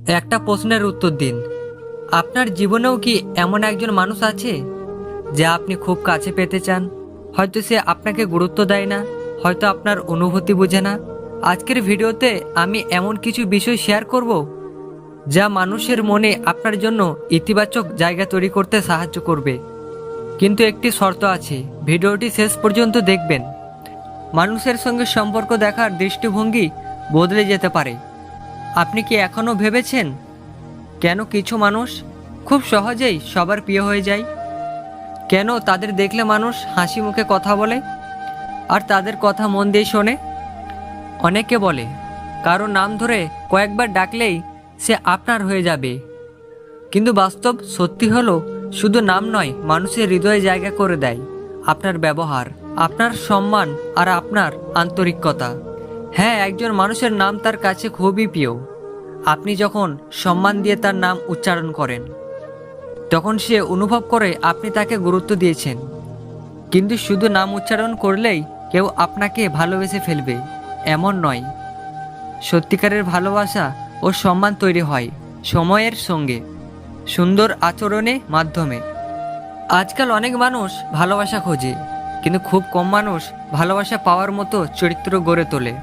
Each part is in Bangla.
একটা প্রশ্নের উত্তর দিন। আপনার জীবনেও কি এমন একজন মানুষ আছে যে আপনি খুব কাছে পেতে চান? হয়তো সে আপনাকে গুরুত্ব দেয় না, হয়তো আপনার অনুভূতি বোঝে না। আজকের ভিডিওতে আমি এমন কিছু বিষয় শেয়ার করব যা মানুষের মনে আপনার জন্য ইতিবাচক জায়গা তৈরি করতে সাহায্য করবে। কিন্তু একটি শর্ত আছে, ভিডিওটি শেষ পর্যন্ত দেখবেন। মানুষের সঙ্গে সম্পর্ক দেখার দৃষ্টিভঙ্গি বদলে যেতে পারে। আপনি কি এখনও ভেবেছেন কেন কিছু মানুষ খুব সহজেই সবার প্রিয় হয়ে যায়? কেন তাদের দেখলে মানুষ হাসি মুখে কথা বলে আর তাদের কথা মন দিয়ে শোনে? অনেকে বলে কারো নাম ধরে কয়েকবার ডাকলেই সে আপনার হয়ে যাবে, কিন্তু বাস্তব সত্যি হলো শুধু নাম নয়, মানুষের হৃদয়ে জায়গা করে দেয় আপনার ব্যবহার, আপনার সম্মান আর আপনার আন্তরিকতা। হ্যাঁ, একজন মানুষের নাম তার কাছে খুবই প্রিয়। আপনি যখন সম্মান দিয়ে তার নাম উচ্চারণ করেন তখন সে অনুভব করে আপনি তাকে গুরুত্ব দিয়েছেন। কিন্তু শুধু নাম উচ্চারণ করলেই কেউ আপনাকে ভালোবেসে ফেলবে এমন নয়। সত্যিকারের ভালোবাসা ও সম্মান তৈরি হয় সময়ের সঙ্গে, সুন্দর আচরণের মাধ্যমে। আজকাল অনেক মানুষ ভালোবাসা খোঁজে, কিন্তু খুব কম মানুষ ভালোবাসা পাওয়ার মতো চরিত্র গড়ে তোলে।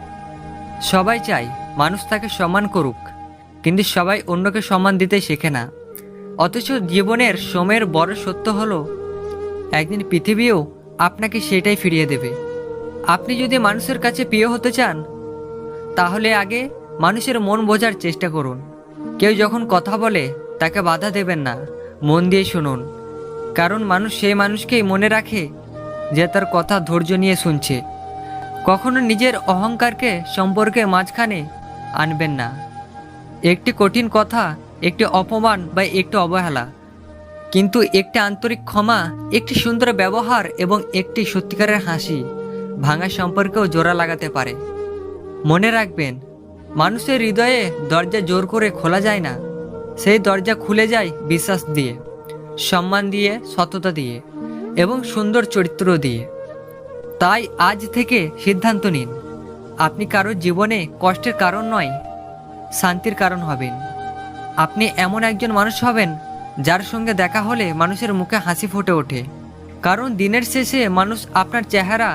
সবাই চায় মানুষ তাকে সম্মান করুক, কিন্তু সবাই অন্যকে সম্মান দিতে শেখে না। অথচ জীবনের সময়ের বড় সত্য হলো একদিন পৃথিবীও আপনাকে সেটাই ফিরিয়ে দেবে। আপনি যদি মানুষের কাছে প্রিয় হতে চান তাহলে আগে মানুষের মন বোঝার চেষ্টা করুন। কেউ যখন কথা বলে তাকে বাধা দেবেন না, মন দিয়ে শুনুন। কারণ মানুষ সেই মানুষকেই মনে রাখে যে তার কথা ধৈর্য নিয়ে শুনছে। কখনো নিজের অহংকারকে সম্পর্কের মাঝখানে আনবেন না। একটি কঠিন কথা, একটি অপমান বা একটি অবহেলা, কিন্তু একটি আন্তরিক ক্ষমা, একটি সুন্দর ব্যবহার এবং একটি সত্যিকারের হাসি ভাঙা সম্পর্কেও জোড়া লাগাতে পারে। মনে রাখবেন, মানুষের হৃদয়ে দরজা জোর করে খোলা যায় না, সেই দরজা খুলে যায় বিশ্বাস দিয়ে, সম্মান দিয়ে, সততা দিয়ে এবং সুন্দর চরিত্র দিয়ে। তাই আজ থেকে সিদ্ধান্ত নিন, আপনি কারোর জীবনে কষ্টের কারণ নয়, শান্তির কারণ হবেন। আপনি এমন একজন মানুষ হবেন যার সঙ্গে দেখা হলে মানুষের মুখে হাসি ফুটে ওঠে। কারণ দিনের শেষে মানুষ আপনার চেহারা,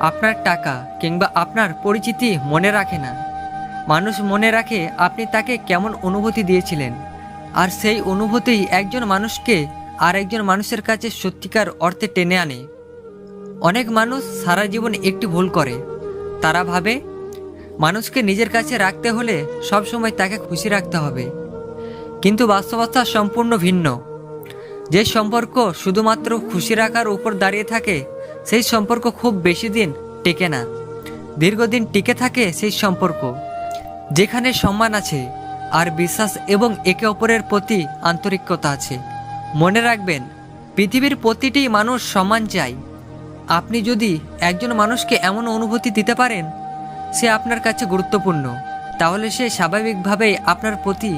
আপনার টাকা কিংবা আপনার পরিচিতি মনে রাখে না। মানুষ মনে রাখে আপনি তাকে কেমন অনুভূতি দিয়েছিলেন, আর সেই অনুভূতি একজন মানুষকে আর একজন মানুষের কাছে সত্যিকার অর্থে টেনে আনে। অনেক মানুষ সারা জীবন একটি ভুল করে, তারা ভাবে মানুষকে নিজের কাছে রাখতে হলে সবসময় তাকে খুশি রাখতে হবে। কিন্তু বাস্তবতা সম্পূর্ণ ভিন্ন। যে সম্পর্ক শুধুমাত্র খুশি রাখার উপর দাঁড়িয়ে থাকে সেই সম্পর্ক খুব বেশি দিন টেকে না। দীর্ঘদিন টিকে থাকে সেই সম্পর্ক যেখানে সম্মান আছে আর বিশ্বাস এবং একে অপরের প্রতি আন্তরিকতা আছে। মনে রাখবেন, পৃথিবীর প্রতিটি মানুষ সম্মান চায়। আপনি যদি একজন মানুষকে এমন অনুভূতি দিতে পারেন সে আপনার কাছে গুরুত্বপূর্ণ, তাহলে সে স্বাভাবিকভাবেই আপনার প্রতি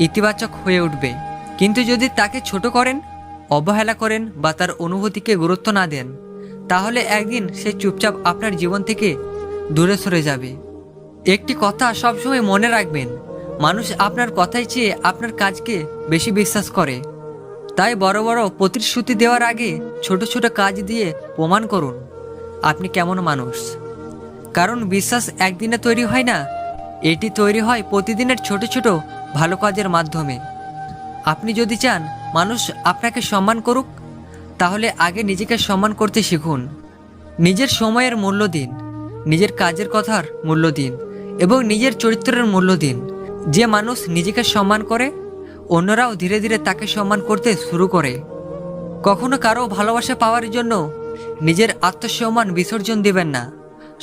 ইতিবাচক হয়ে উঠবে। কিন্তু যদি তাকে ছোট করেন, অবহেলা করেন বা তার অনুভূতিকে গুরুত্ব না দেন, তাহলে একদিন সে চুপচাপ আপনার জীবন থেকে দূরে সরে যাবে। একটি কথা সবসময় মনে রাখবেন, মানুষ আপনার কথাই চেয়ে আপনার কাজকে বেশি বিশ্বাস করে। তাই বড় বড় প্রতিশ্রুতি দেওয়ার আগে ছোট ছোট কাজ দিয়ে প্রমাণ করুন আপনি কেমন মানুষ। কারণ বিশ্বাস একদিনে তৈরি হয় না, এটি তৈরি হয় প্রতিদিনের ছোট ছোট ভালো কাজের মাধ্যমে। আপনি যদি চান মানুষ আপনাকে সম্মান করুক, তাহলে আগে নিজেকে সম্মান করতে শিখুন। নিজের সময়ের মূল্য দিন, নিজের কাজের কথার মূল্য দিন এবং নিজের চরিত্রের মূল্য দিন। যে মানুষ নিজেকে সম্মান করে, অন্যরাও ধীরে ধীরে তাকে সম্মান করতে শুরু করে। কখনো কারো ভালোবাসা পাওয়ার জন্য নিজের আত্মসম্মান বিসর্জন দিবেন না।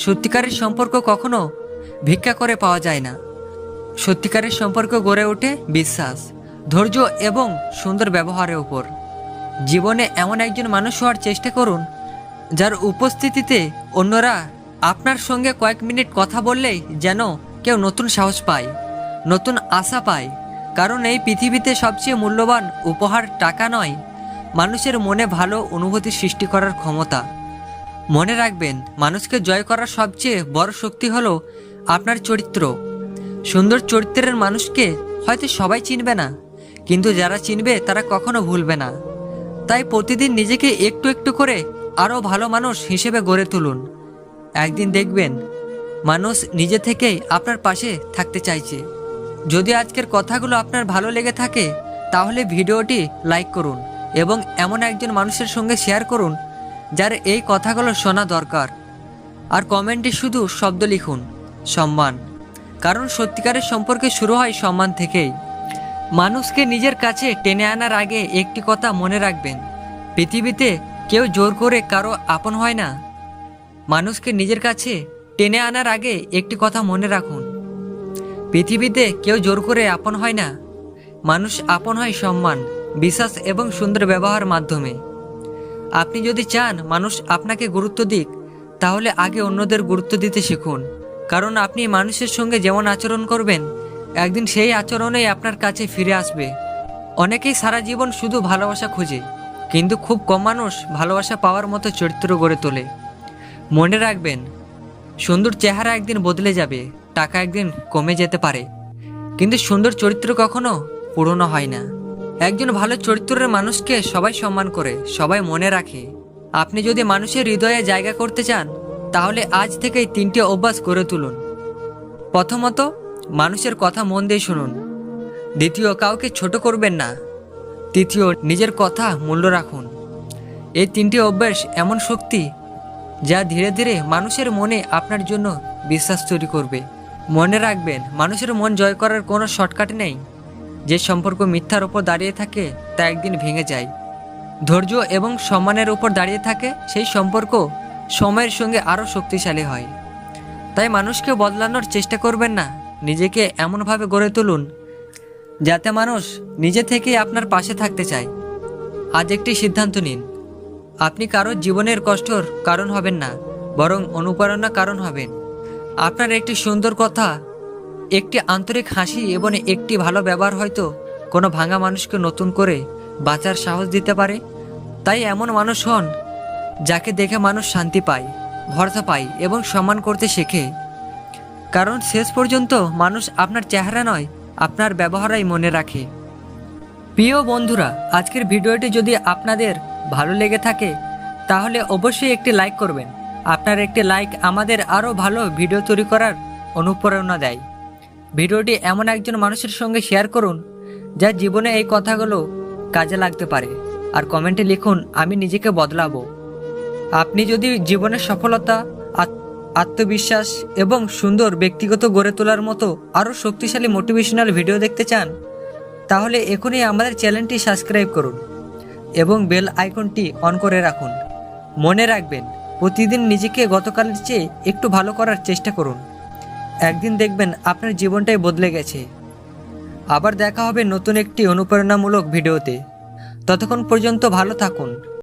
সত্যিকারের সম্পর্ক কখনো ভিক্ষা করে পাওয়া যায় না। সত্যিকারের সম্পর্ক গড়ে ওঠে বিশ্বাস, ধৈর্য এবং সুন্দর ব্যবহারের উপর। জীবনে এমন একজন মানুষ হওয়ার চেষ্টা করুন যার উপস্থিতিতে অন্যরা আপনার সঙ্গে কয়েক মিনিট কথা বললেই যেন কেউ নতুন সাহস পায়, নতুন আশা পায়। কারণ এই পৃথিবীতে সবচেয়ে মূল্যবান উপহার টাকা নয়, মানুষের মনে ভালো অনুভূতি সৃষ্টি করার ক্ষমতা। মনে রাখবেন, মানুষকে জয় করার সবচেয়ে বড় শক্তি হলো আপনার চরিত্র। সুন্দর চরিত্রের মানুষকে হয়তো সবাই চিনবে না, কিন্তু যারা চিনবে তারা কখনো ভুলবে না। তাই প্রতিদিন নিজেকে একটু একটু করে আরও ভালো মানুষ হিসেবে গড়ে তুলুন। একদিন দেখবেন মানুষ নিজে থেকেই আপনার পাশে থাকতে চাইছে। যদি আজকের কথাগুলো আপনার ভালো লেগে থাকে তাহলে ভিডিওটি লাইক করুন এবং এমন একজন মানুষের সঙ্গে শেয়ার করুন যার এই কথাগুলো শোনা দরকার। আর কমেন্টে শুধু শব্দ লিখুন সম্মান, কারণ সত্যিকারের সম্পর্ক শুরু হয় সম্মান থেকেই। মানুষকে নিজের কাছে টেনে আনার আগে একটি কথা মনে রাখবেন, পৃথিবীতে কেউ জোর করে কারো আপন হয় না। মানুষকে নিজের কাছে টেনে আনার আগে একটি কথা মনে রাখুন, পৃথিবীতে কেউ জোর করে আপন হয় না। মানুষ আপন হয় সম্মান, বিশ্বাস এবং সুন্দর ব্যবহার মাধ্যমে। আপনি যদি চান মানুষ আপনাকে গুরুত্ব দিক, তাহলে আগে অন্যদের গুরুত্ব দিতে শিখুন। কারণ আপনি মানুষের সঙ্গে যেমন আচরণ করবেন, একদিন সেই আচরণেই আপনার কাছে ফিরে আসবে। অনেকেই সারা জীবন শুধু ভালোবাসা খোঁজে, কিন্তু খুব কম মানুষ ভালোবাসা পাওয়ার মতো চরিত্র গড়ে তোলে। মনে রাখবেন, সুন্দর চেহারা একদিন বদলে যাবে, টাকা একদিন কমে যেতে পারে, কিন্তু সুন্দর চরিত্র কখনো পুরনো হয় না। একজন ভালো চরিত্রের মানুষকে সবাই সম্মান করে, সবাই মনে রাখে। আপনি যদি মানুষের হৃদয়ে জায়গা করতে চান, তাহলে আজ থেকেই 3টি অভ্যাস গড়ে তুলুন। প্রথমত, মানুষের কথা মন দিয়ে শুনুন। দ্বিতীয়, কাউকে ছোট করবেন না। তৃতীয়, নিজের কথা মূল্য রাখুন। এই 3টি অভ্যাস এমন শক্তি যা ধীরে ধীরে মানুষের মনে আপনার জন্য বিশ্বাস তৈরি করবে। মনে রাখবেন, মানুষের মন জয় করার কোনো শর্টকাট নেই। যে সম্পর্ক মিথ্যার উপর দাঁড়িয়ে থাকে তা একদিন ভেঙে যায়। ধৈর্য এবং সম্মানের উপর দাঁড়িয়ে থাকে সেই সম্পর্ক সময়ের সঙ্গে আরও শক্তিশালী হয়। তাই মানুষকে বদলানোর চেষ্টা করবেন না, নিজেকে এমনভাবে গড়ে তুলুন যাতে মানুষ নিজে থেকেই আপনার পাশে থাকতে চায়। আজ একটি সিদ্ধান্ত নিন, আপনি কারো জীবনের কষ্টর কারণ হবেন না, বরং অনুপ্রেরণার কারণ হবেন। আপনার একটি সুন্দর কথা, একটি আন্তরিক হাসি এবং একটি ভালো ব্যবহার হয়তো কোনো ভাঙা মানুষকে নতুন করে বাঁচার সাহস দিতে পারে। তাই এমন মানুষ হন যাকে দেখে মানুষ শান্তি পায়, ভরসা পায় এবং সম্মান করতে শেখে। কারণ শেষ পর্যন্ত মানুষ আপনার চেহারা নয়, আপনার ব্যবহারই মনে রাখে। প্রিয় বন্ধুরা, আজকের ভিডিওটি যদি আপনাদের ভালো লেগে থাকে তাহলে অবশ্যই একটি লাইক করবেন। আপনার একটি লাইক আমাদের আরও ভালো ভিডিও তৈরি করার অনুপ্রেরণা দেয়। ভিডিওটি এমন একজন মানুষের সঙ্গে শেয়ার করুন যার জীবনে এই কথাগুলো কাজে লাগতে পারে। আর কমেন্টে লিখুন, আমি নিজেকে বদলাবো। আপনি যদি জীবনের সফলতা, আত্মবিশ্বাস এবং সুন্দর ব্যক্তিগত গড়ে তোলার মতো আরও শক্তিশালী মোটিভেশনাল ভিডিও দেখতে চান, তাহলে এখনই আমাদের চ্যানেলটি সাবস্ক্রাইব করুন এবং বেল আইকনটি অন করে রাখুন। মনে রাখবেন, প্রতিদিন নিজেকে গতকালের চেয়ে একটু ভালো করার চেষ্টা করুন। একদিন দেখবেন আপনার জীবনটাই বদলে গেছে। আবার দেখা হবে নতুন একটি অনুপ্রেরণামূলক ভিডিওতে। ততক্ষণ পর্যন্ত ভালো থাকুন।